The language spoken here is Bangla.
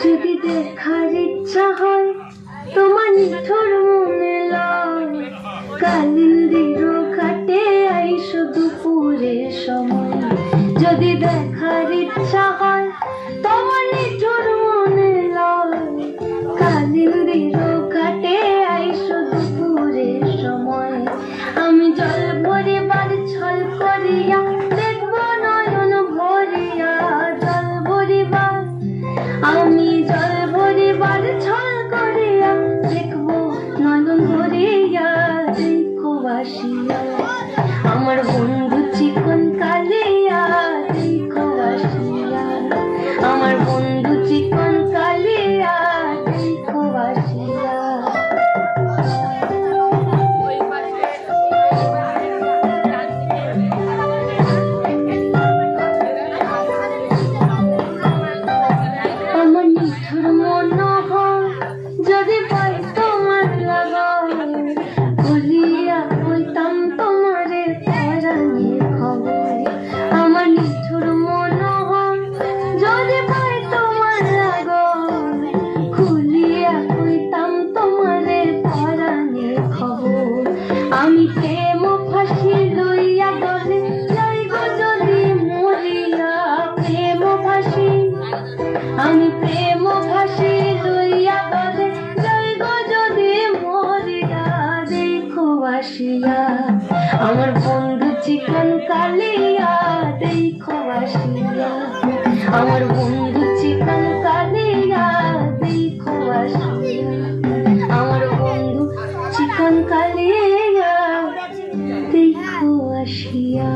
যদি দেখার ইচ্ছা হয় তোমার নিঠুর মনে লয়, কালিন্দির ঘাটে আইসো দুপুরের সময়। যদি দেখার ইচ্ছা হয় তোমার নিঠুর মনে লয়, কালিন্দির ঘাটে আইসো দুপুরের সময়। আমি জল ভরিবার ছল করিয়া দেখবো নয়ন ভরিয়া, জল ভরিবার আমি জল ভরিবার ছল করিয়া দেখবো নয়ন ভরিয়া। দেখো বাসিয়া আমার বন্ধু চিকন কালিয়া, দেখো বাসিয়া আমার বন্ধু চিকন কালিয়া, দেখো বাসিয়া। আমার নিঠুর মনোহর যদি পাই তোমার লাগাও, ভুলিয়া হইতাম তোমারে পরাণের খবর। আমার নিঠুর মনোহর যদি পাই তোমার লাগাও, খুলিয়া হইতাম তোমারে পরাণের খবর। আমি প্রেম ফাঁসি লইয়া গলে যাইব যদি মরিয়া, প্রেম ফাঁসি আমি প্রেম ফাঁসি লইয়া গলে যাইব যদি মরিয়া। দেখো বাসিয়া আমার বন্ধু চিকন কালিয়া, দেখো বাসিয়া আমার বন্ধু চিকন কালিয়া, দেখো বাসিয়া আমার বন্ধু চিকন কালিয়া, দেখো বাসিয়া।